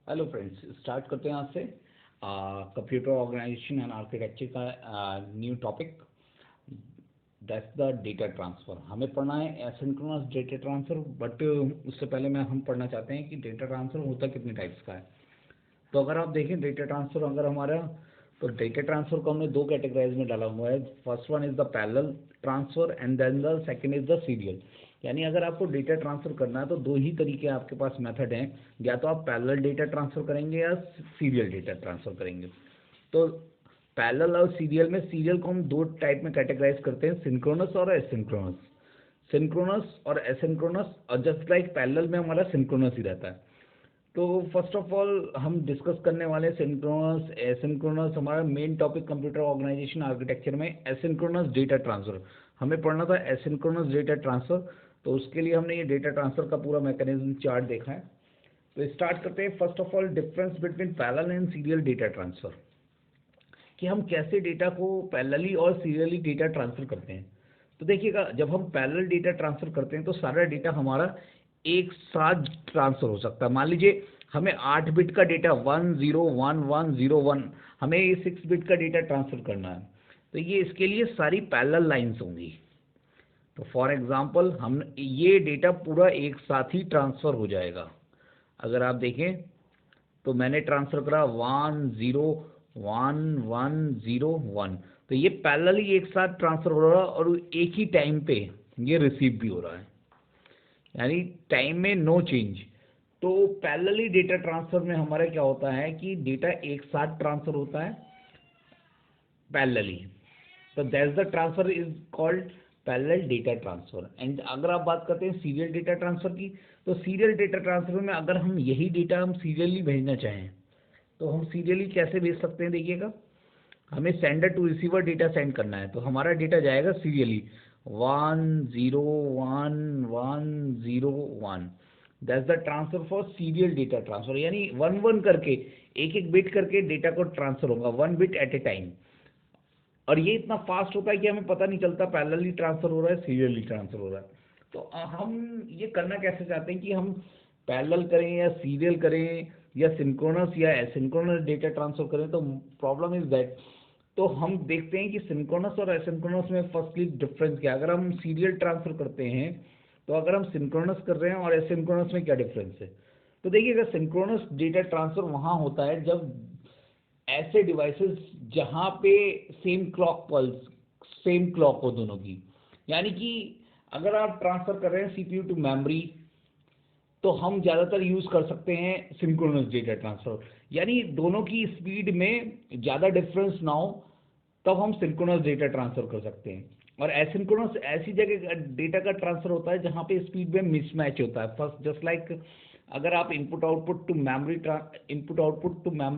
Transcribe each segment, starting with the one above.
Hello friends, start करते हैं आज से कंप्यूटर ऑर्गेनाइजेशन एंड आर्किटेक्चर का new topic. That's the data transfer. हमें पढ़ना है एसिंक्रोनस डेटा ट्रांसफ़र, बट उससे पहले हम पढ़ना चाहते हैं कि डेटा ट्रांसफ़र होता कितने टाइप्स का है। तो अगर आप देखें डेटा ट्रांसफ़र, अगर हमारा तो डेटा ट्रांसफ़र को हमने दो कैटेगराइज में डाला हुआ है। First one is the parallel transfer and then the second is the serial. यानी अगर आपको डेटा ट्रांसफ़र करना है तो दो ही तरीके आपके पास मेथड हैं, या तो आप पैरेलल डेटा ट्रांसफ़र करेंगे या सीरियल डेटा ट्रांसफ़र करेंगे। तो पैरेलल और सीरियल में, सीरियल को हम दो टाइप में कैटेगराइज करते हैं, सिंक्रोनस और एसिंक्रोनस। सिंक्रोनस और एसिंक्रोनस, और जस्ट लाइक पैरेलल में हमारा सिंक्रोनस ही रहता है। तो फर्स्ट ऑफ ऑल हम डिस्कस करने वाले सिंक्रोनस एसिंक्रोनस। हमारा main topic computer organization architecture में एसिंक्रोनस डेटा ट्रांसफ़र। हमें पढ़ना था एसिंक्रोनस डेटा ट्रांसफ़र, तो उसके लिए हमने ये डेटा ट्रांसफ़र का पूरा मैकेनिज्म चार्ट देखा है। तो स्टार्ट करते हैं। First of all difference between parallel and serial data transfer, कि हम कैसे डेटा को पैरेलली और सीरियली डेटा ट्रांसफ़र करते हैं। तो देखिएगा, जब हम पैरेलल डेटा ट्रांसफ़र करते हैं तो सारा डेटा हमारा एक साथ ट्रांसफ़र हो सकता है। मान लीजिए हमें 8 बिट का डेटा 101101, हमें ये 6 बिट का डेटा ट्रांसफ़र करना है, तो ये इसके लिए सारी पैरेलल लाइन्स होंगी। तो फॉर एग्जांपल हम ये डेटा पूरा एक साथ ही ट्रांसफ़र हो जाएगा। अगर आप देखें तो मैंने ट्रांसफ़र करा 101101, तो ये पैरेलली एक साथ ट्रांसफ़र हो रहा है और एक ही टाइम पे ये रिसीव भी हो रहा है, यानी टाइम में नो चेंज। तो पैरेलली डेटा ट्रांसफ़र में हमारा क्या होता है कि डेटा एक साथ ट्रांसफ़र होता है पैरेलली। तो that's the transfer is called parallel data transfer. And अगर आप बात करते हैं सीरियल डेटा ट्रांसफ़र की, तो सीरियल डेटा ट्रांसफ़र में अगर हम यही डेटा हम सीरियली भेजना चाहें तो हम सीरियली कैसे भेज सकते हैं। देखिएगा, हमें sender to receiver data send करना है, तो हमारा डेटा जाएगा serially 101101। That's the transfer for serial data transfer, यानी वन वन करके, एक एक बिट करके डेटा को ट्रांसफ़र होगा, one bit at a time. और ये इतना फास्ट होता है कि हमें पता नहीं चलता पैरेलली ट्रांसफ़र हो रहा है सीरियली ट्रांसफ़र हो रहा है। तो हम ये करना कैसे चाहते हैं कि हम पैरेलल करें या सीरियल करें या सिंक्रोनस या एसिंक्रोनस डेटा ट्रांसफ़र करें। तो प्रॉब्लम इज़ दैट, तो हम देखते हैं कि सिंक्रोनस और एसिंक्रोनस में फर्स्टली डिफरेंस क्या है। अगर हम सीरियल ट्रांसफ़र करते हैं, तो अगर हम सिंक्रोनस कर रहे हैं और एसिंक्रोनस में क्या डिफरेंस है। तो देखिएगा, सिंक्रोनस डेटा ट्रांसफ़र वहाँ होता है जब ऐसे डिवाइसेस जहाँ पे same clock pulse, same clock हो दोनों की। यानी कि अगर आप ट्रांसफ़र कर रहे हैं सीपीयू टू मेमोरी, तो हम ज़्यादातर यूज़ कर सकते हैं सिंक्रोनस डेटा ट्रांसफ़र, यानी दोनों की स्पीड में ज़्यादा डिफरेंस ना हो, तब हम सिंक्रोनस डेटा ट्रांसफ़र कर सकते हैं। और एसिंक्रोनस ऐसी जगह डेटा का ट्रांसफ़र होता है जहाँ पे स्पीड में मिसमैच होता है। फर्स्ट जस्ट लाइक अगर आप input output to memory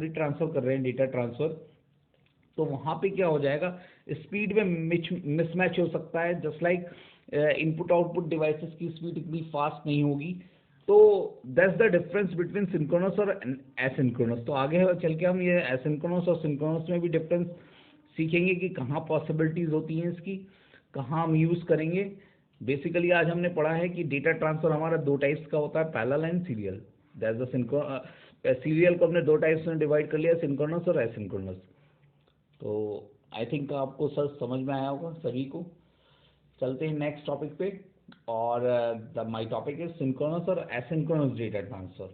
transfer कर रहे हैं डेटा ट्रांसफ़र, तो वहाँ पे क्या हो जाएगा, स्पीड में मिसमैच हो सकता है। Just like input output devices की स्पीड इतनी फास्ट नहीं होगी। तो that's the difference between synchronous और एसिंक्रोनस। तो आगे चल के हम ये एसिंक्रोनस और सिंक्रोनस में भी डिफरेंस सीखेंगे कि कहाँ पॉसिबिलिटीज़ होती हैं इसकी, कहाँ हम यूज़ करेंगे। बेसिकली आज हमने पढ़ा है कि डेटा ट्रांसफ़र हमारा दो टाइप्स का होता है, parallel and serial. That's the serial को हमने दो टाइप्स में डिवाइड कर लिया, सिंक्रोनस और एसिंक्रोनस। तो आई थिंक आपको सर समझ में आया होगा सभी को। चलते हैं नेक्स्ट टॉपिक पे, और माय टॉपिक इज सिंक्रोनस और एसिंक्रोनस डेटा ट्रांसफ़र।